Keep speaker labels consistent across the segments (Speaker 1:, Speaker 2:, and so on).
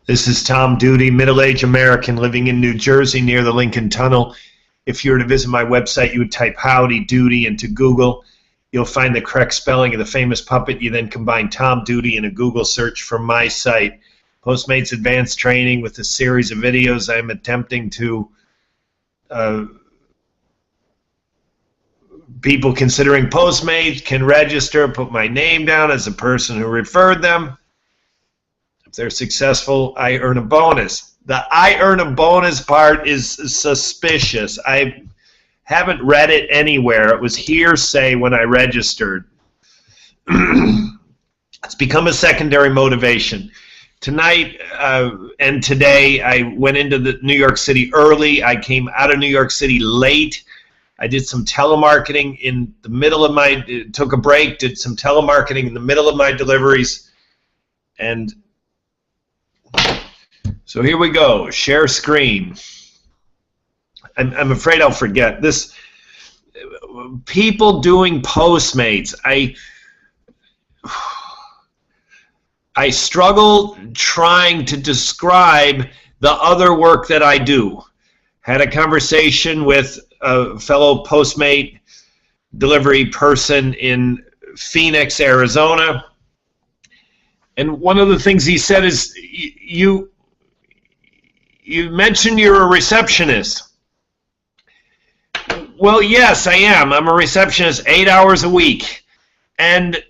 Speaker 1: This is Tom Duty, middle-aged American living in New Jersey near the Lincoln Tunnel. If you were to visit my website, you would type Howdy Doody into Google. You'll find the correct spelling of the famous puppet. You then combine Tom Duty in a Google search from my site. Postmates Advanced Training with a series of videos I'm attempting to people considering Postmates can register, put my name down as a person who referred them. If they're successful, I earn a bonus. The I earn a bonus part is suspicious. I haven't read it anywhere. It was hearsay when I registered. It's become a secondary motivation. Tonight and today, I went into the New York City early. I came out of New York City late. I did some telemarketing in the middle of my, took a break, did some telemarketing in the middle of my deliveries. And so here we go, share screen. I'm afraid I'll forget this. People doing Postmates. I struggle trying to describe the other work that I do. Had a conversation with a fellow Postmate delivery person in Phoenix, Arizona. And one of the things he said is, you mentioned you're a receptionist. Well, yes, I am. I'm a receptionist 8 hours a week. And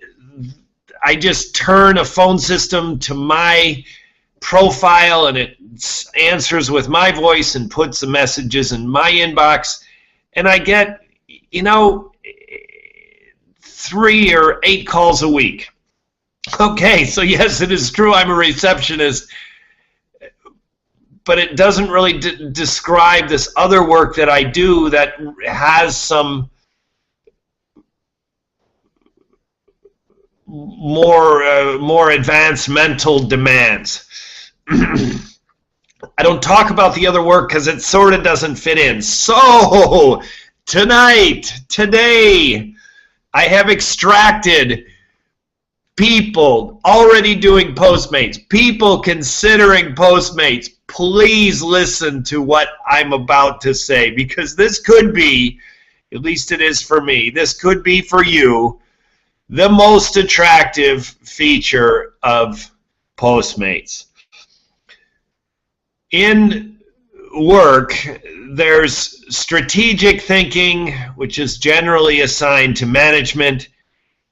Speaker 1: I just turn a phone system to my profile and it answers with my voice and puts the messages in my inbox. And I get, 3 or 8 calls a week. Okay, so yes, it is true I'm a receptionist, but it doesn't really describe this other work that I do that has some more advanced mental demands. I don't talk about the other work because it sort of doesn't fit in. So today, I have extracted people already doing Postmates, people considering Postmates. Please listen to what I'm about to say, because this could be, at least it is for me, this could be for you, the most attractive feature of Postmates. In work, there's strategic thinking, which is generally assigned to management,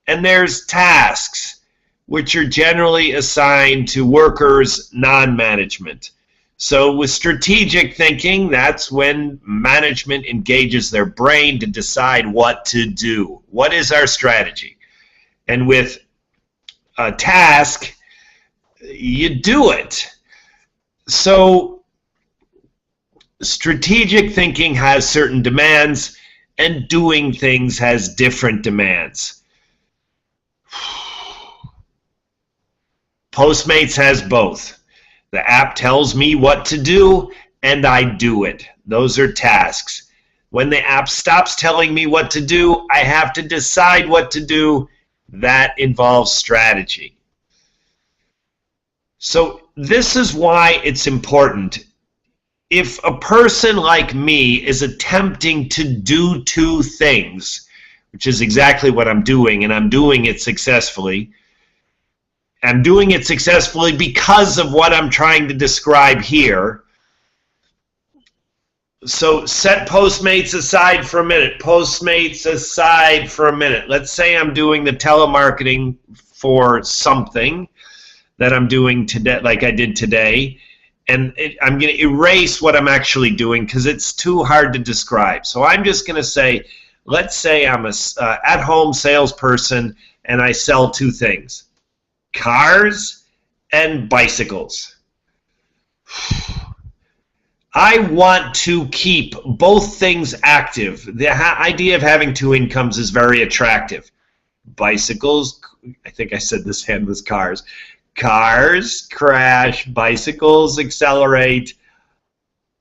Speaker 1: and there's tasks, which are generally assigned to workers, non-management. So with strategic thinking, that's when management engages their brain to decide what to do. What is our strategy? And with a task, you do it. So strategic thinking has certain demands, and doing things has different demands. Postmates has both. The app tells me what to do, and I do it. Those are tasks. When the app stops telling me what to do, I have to decide what to do. That involves strategy. So this is why it's important. If a person like me is attempting to do two things, which is exactly what I'm doing, and I'm doing it successfully, I'm doing it successfully because of what I'm trying to describe here. So set Postmates aside for a minute. Postmates aside for a minute. Let's say I'm doing the telemarketing for something that I'm doing today, like I did today, and I'm going to erase what I'm actually doing because it's too hard to describe. So I'm just going to say, let's say I'm a at-home salesperson and I sell two things: cars and bicycles. I want to keep both things active. The idea of having two incomes is very attractive. Bicycles, I think I said this hand was cars. Cars crash, bicycles accelerate.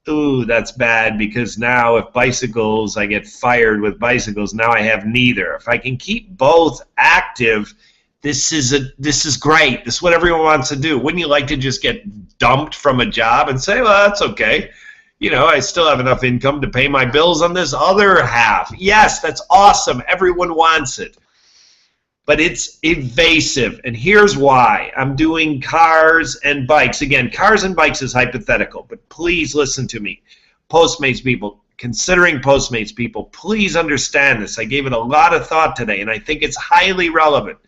Speaker 1: Ooh, that's bad, because now if bicycles, I get fired with bicycles, now I have neither. If I can keep both active, this is great. This is what everyone wants to do. Wouldn't you like to just get dumped from a job and say, well, that's okay. You know, I still have enough income to pay my bills on this other half. Yes, that's awesome. Everyone wants it. But it's evasive, and here's why. I'm doing cars and bikes. Again, cars and bikes is hypothetical, but please listen to me. Postmates people, considering Postmates people, please understand this. I gave it a lot of thought today, and I think it's highly relevant.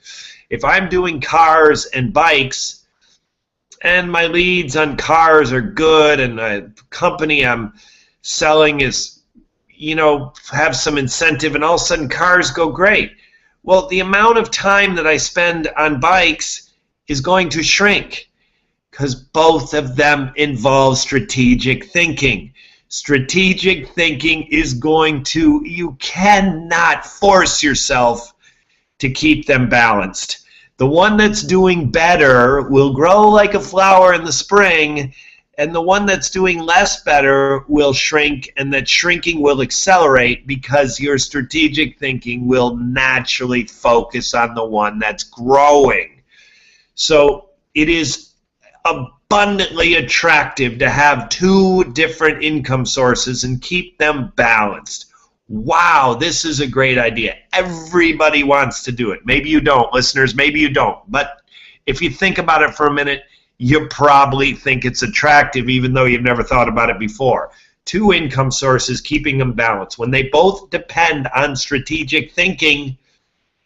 Speaker 1: If I'm doing cars and bikes, and my leads on cars are good, and the company I'm selling is, you know, have some incentive, and all of a sudden cars go great. Well, the amount of time that I spend on bikes is going to shrink because both of them involve strategic thinking. Strategic thinking is going to, you cannot force yourself to keep them balanced. The one that's doing better will grow like a flower in the spring, and the one that's doing less better will shrink, and that shrinking will accelerate because your strategic thinking will naturally focus on the one that's growing. So it is abundantly attractive to have two different income sources and keep them balanced. Wow, this is a great idea. Everybody wants to do it. Maybe you don't, listeners, maybe you don't. But if you think about it for a minute, you probably think it's attractive even though you've never thought about it before. Two income sources, keeping them balanced. When they both depend on strategic thinking,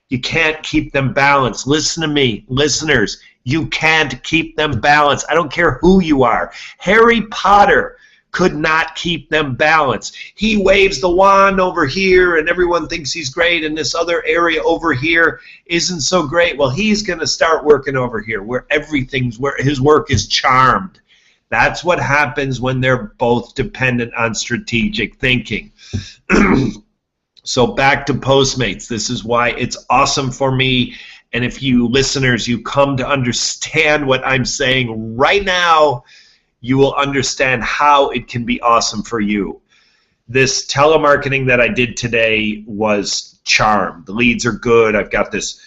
Speaker 1: you can't keep them balanced. Listen to me, listeners, you can't keep them balanced. I don't care who you are. Harry Potter could not keep them balanced. He waves the wand over here and everyone thinks he's great, and this other area over here isn't so great. Well, he's going to start working over here where his work is charmed. That's what happens when they're both dependent on strategic thinking. So back to Postmates. This is why it's awesome for me. And if you listeners, you come to understand what I'm saying right now, you will understand how it can be awesome for you. This telemarketing that I did today was charmed. The leads are good. I've got this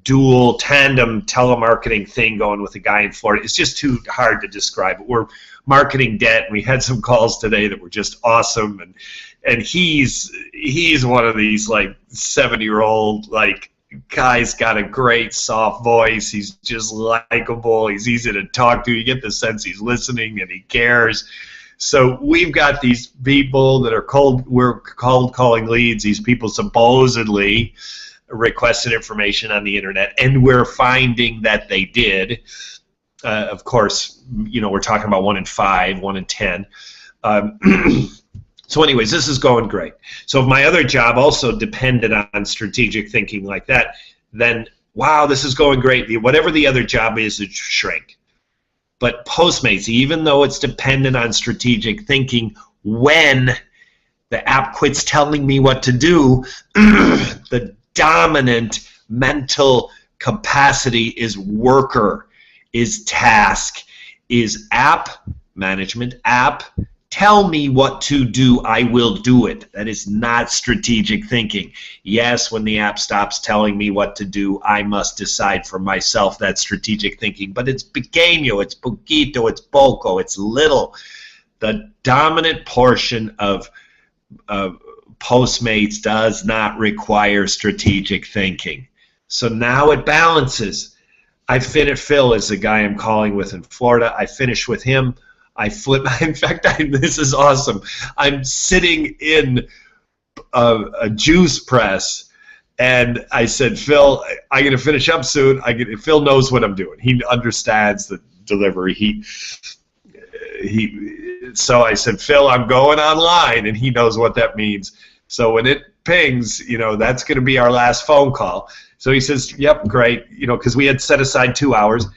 Speaker 1: dual tandem telemarketing thing going with a guy in Florida. It's just too hard to describe. We're marketing debt. We had some calls today that were just awesome, and he's one of these like 70-year-old like guy's got a great soft voice. He's just likable. He's easy to talk to. You get the sense he's listening and he cares. So we've got these people that are we're cold calling leads. These people supposedly requested information on the internet, and we're finding that they did. Of course, you know, we're talking about 1 in 5, 1 in 10. So anyways, this is going great. So if my other job also depended on strategic thinking like that, then wow, this is going great. Whatever the other job is, it shrink. But Postmates, even though it's dependent on strategic thinking, when the app quits telling me what to do, the dominant mental capacity is worker, is task, is app management, app. Tell me what to do, I will do it. That is not strategic thinking. Yes, when the app stops telling me what to do, I must decide for myself. That's strategic thinking. But it's pequeño, it's poquito, it's poco, it's little. The dominant portion of Postmates does not require strategic thinking. So now it balances. Phil is the guy I'm calling with in Florida. I finish with him. I flip. In fact, this is awesome. I'm sitting in a juice press, and I said, Phil, I'm going to finish up soon. Phil knows what I'm doing. He understands the delivery. So I said, Phil, I'm going online, and he knows what that means. So when it pings, you know, that's going to be our last phone call. So he says, yep, great, you know, because we had set aside 2 hours.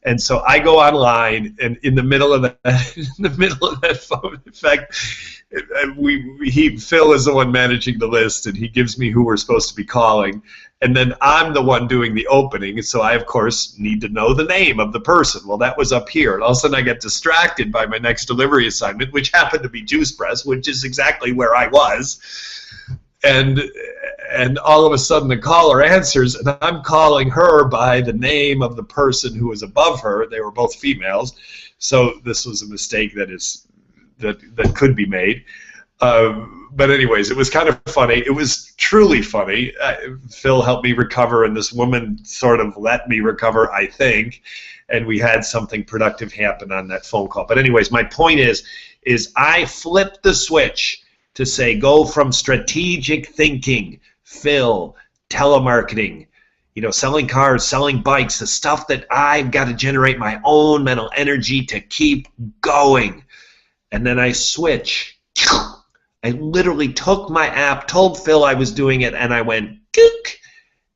Speaker 1: And so I go online, and in the middle of that phone, in fact, Phil is the one managing the list, and he gives me who we're supposed to be calling, and then I'm the one doing the opening, and so I, of course, need to know the name of the person. Well, that was up here, and all of a sudden I get distracted by my next delivery assignment, which happened to be Juice Press, which is exactly where I was, and and all of a sudden the caller answers, and I'm calling her by the name of the person who was above her. They were both females, so this was a mistake that could be made. But anyways, it was kind of funny. It was truly funny. Phil helped me recover, and this woman sort of let me recover, I think, and we had something productive happen on that phone call. But anyways, my point is I flipped the switch to say go from strategic thinking, Phil, telemarketing, selling cars, selling bikes, the stuff that I've got to generate my own mental energy to keep going. And then I switch. I literally took my app, told Phil I was doing it, and I went, Gook,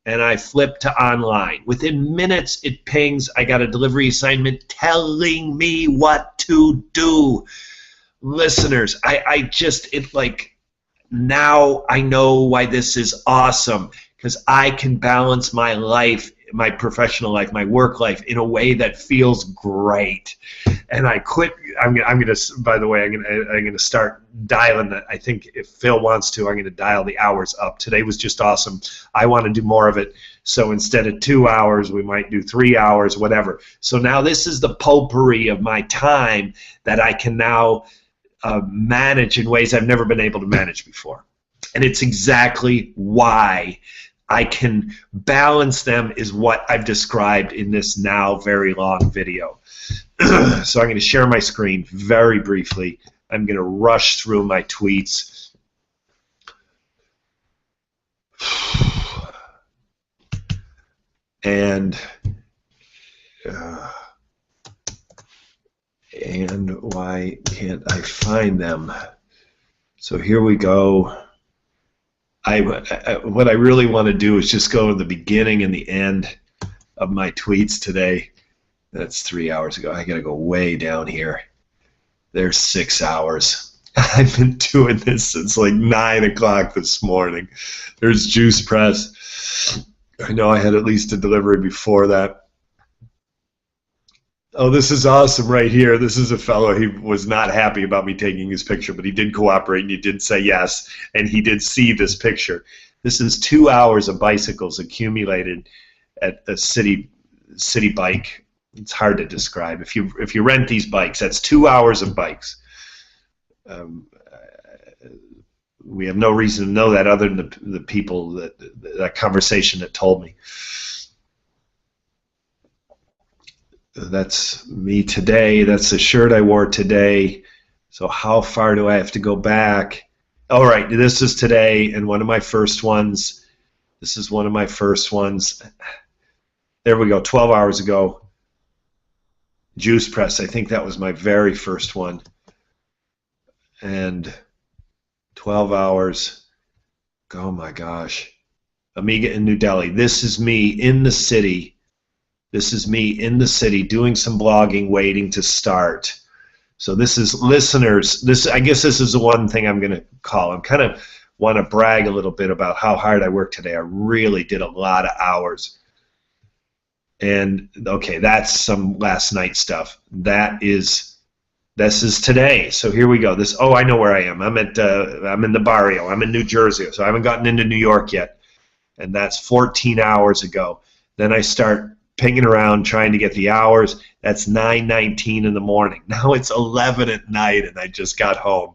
Speaker 1: and I flipped to online. Within minutes, it pings. I got a delivery assignment telling me what to do. Listeners, now I know why this is awesome, because I can balance my life, my professional life, my work life in a way that feels great. And I quit. I'm gonna. By the way, I'm gonna start dialing that. I think if Phil wants to, I'm gonna dial the hours up. Today was just awesome. I want to do more of it. So instead of 2 hours, we might do 3 hours, whatever. So now this is the potpourri of my time that I can now manage in ways I've never been able to manage before. And it's exactly why I can balance them is what I've described in this now very long video. So I'm going to share my screen very briefly. I'm going to rush through my tweets. And why can't I find them? So here we go. What I really want to do is just go to the beginning and the end of my tweets today. That's 3 hours ago. I got to go way down here. There's 6 hours. I've been doing this since like 9 o'clock this morning. There's Juice Press. I know I had at least a delivery before that. Oh, this is awesome right here. This is a fellow. He was not happy about me taking his picture, but he did cooperate and he did say yes, and he did see this picture. This is 2 hours of bicycles accumulated at a city bike. It's hard to describe. If you rent these bikes, that's 2 hours of bikes. We have no reason to know that other than the people that conversation that told me. That's me today. That's the shirt I wore today. So how far do I have to go back? All right, this is today, and one of my first ones. This is one of my first ones. There we go, 12 hours ago. Juice Press, I think that was my very first one. And 12 hours. Oh my gosh. Amiga in New Delhi. This is me in the city. This is me in the city doing some blogging, waiting to start. So this is listeners. I guess this is the one thing I'm going to call. I'm kind of want to brag a little bit about how hard I worked today. I really did a lot of hours. And okay, that's some last night stuff. This is today. So here we go. I know where I am. I'm in the barrio. I'm in New Jersey. So I haven't gotten into New York yet. And that's 14 hours ago. Then I start pinging around trying to get the hours. That's 9:19 in the morning. Now it's 11 at night and I just got home.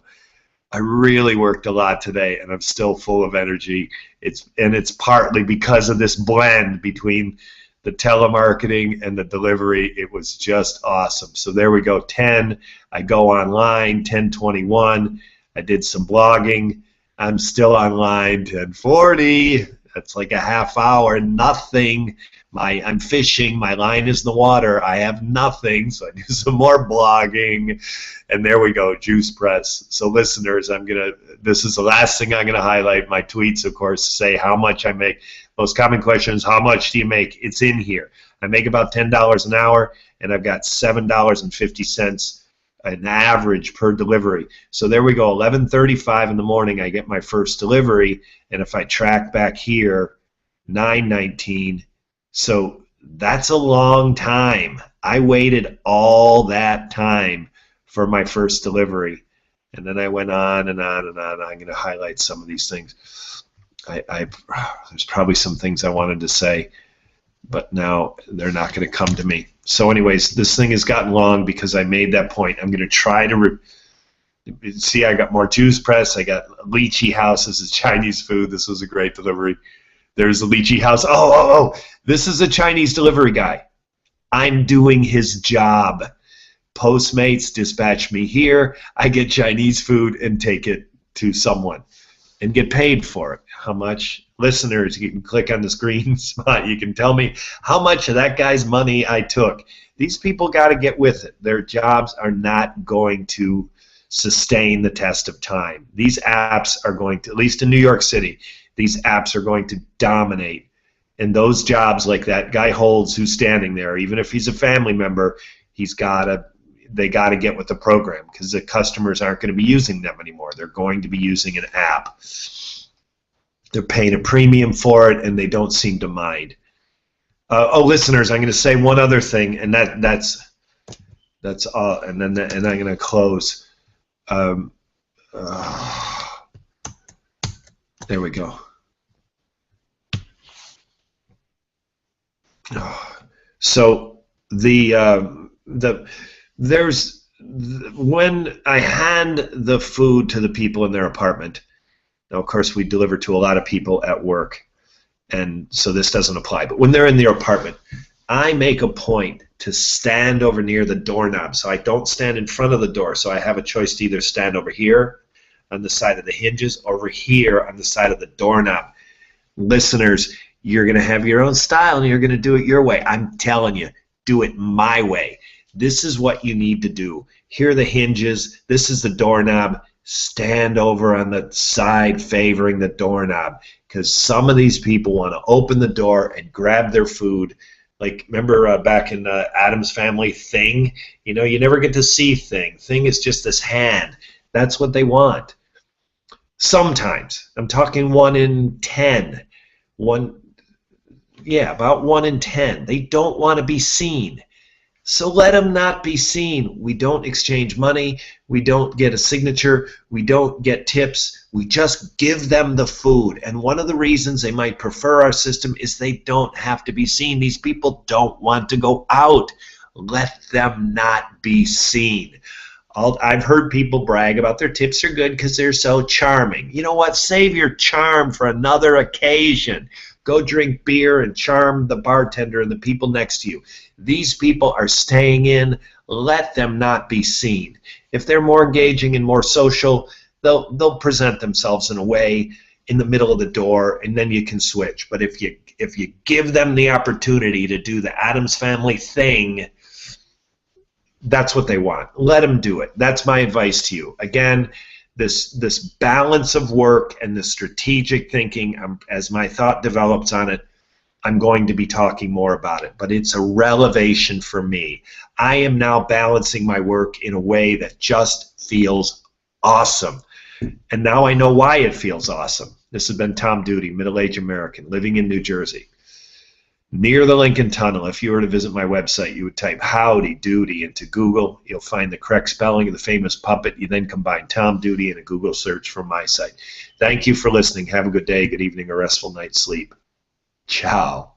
Speaker 1: I really worked a lot today and I'm still full of energy. It's partly because of this blend between the telemarketing and the delivery. It was just awesome. So there we go. 10, I go online. 10:21, I did some blogging. I'm still online. 10:40, that's like a half hour, nothing. I'm fishing, my line is in the water, I have nothing, so I do some more blogging, and there we go, Juice Press. So listeners, this is the last thing I'm gonna highlight. My tweets, of course, say how much I make. Most common question is, how much do you make? It's in here. I make about $10 an hour, and I've got $7.50 an average per delivery. So there we go, 11:35 in the morning, I get my first delivery, and if I track back here, 9:19, so that's a long time. I waited all that time for my first delivery. And then I went on and on and on. I'm going to highlight some of these things. there's probably some things I wanted to say, but now they're not going to come to me. So anyways, this thing has gotten long because I made that point. I'm going to try to see, I got more juice press. I got Lychee House. This is Chinese food. This was a great delivery. There's the Lychee House. Oh, this is a Chinese delivery guy. I'm doing his job. Postmates dispatch me here. I get Chinese food and take it to someone and get paid for it. How much? Listeners, you can click on the green spot. You can tell me how much of that guy's money I took. These people got to get with it. Their jobs are not going to sustain the test of time. These apps are going to, at least in New York City, these apps are going to dominate. And those jobs, like that guy Holds who's standing there, even if he's a family member, they got to get with the program because the customers aren't going to be using them anymore. They're going to be using an app. They're paying a premium for it, and they don't seem to mind. Listeners, I'm going to say one other thing, and that's all. And I'm going to close. There we go. So when I hand the food to the people in their apartment. Now, of course, we deliver to a lot of people at work, and so this doesn't apply. But when they're in their apartment, I make a point to stand over near the doorknob. So I don't stand in front of the door. So I have a choice to either stand over here on the side of the hinges, or over here on the side of the doorknob. Listeners, you're going to have your own style, and you're going to do it your way. I'm telling you, do it my way. This is what you need to do. Here are the hinges. This is the doorknob. Stand over on the side favoring the doorknob, because some of these people want to open the door and grab their food. Like, remember back in Addams Family, Thing? You know, you never get to see Thing. Thing is just this hand. That's what they want. Sometimes. I'm talking 1 in 10. About 1 in 10. They don't want to be seen. So let them not be seen. We don't exchange money. We don't get a signature. We don't get tips. We just give them the food. And one of the reasons they might prefer our system is they don't have to be seen. These people don't want to go out. Let them not be seen. I've heard people brag about their tips are good because they're so charming. You know what? Save your charm for another occasion. Go drink beer and charm the bartender and the people next to you. These people are staying in. Let them not be seen. If they're more engaging and more social, they'll present themselves in a way in the middle of the door, and then you can switch. But if you give them the opportunity to do the Addams Family thing, that's what they want. Let them do it. That's my advice to you. Again, this balance of work and the strategic thinking, as my thought develops on it, I'm going to be talking more about it. But it's a revelation for me. I am now balancing my work in a way that just feels awesome. And now I know why it feels awesome. This has been Tom Duty, middle-aged American, living in New Jersey. Near the Lincoln Tunnel, if you were to visit my website, you would type Howdy Doody into Google. You'll find the correct spelling of the famous puppet. You then combine Tom Duty in a Google search from my site. Thank you for listening. Have a good day, good evening, or restful night's sleep. Ciao.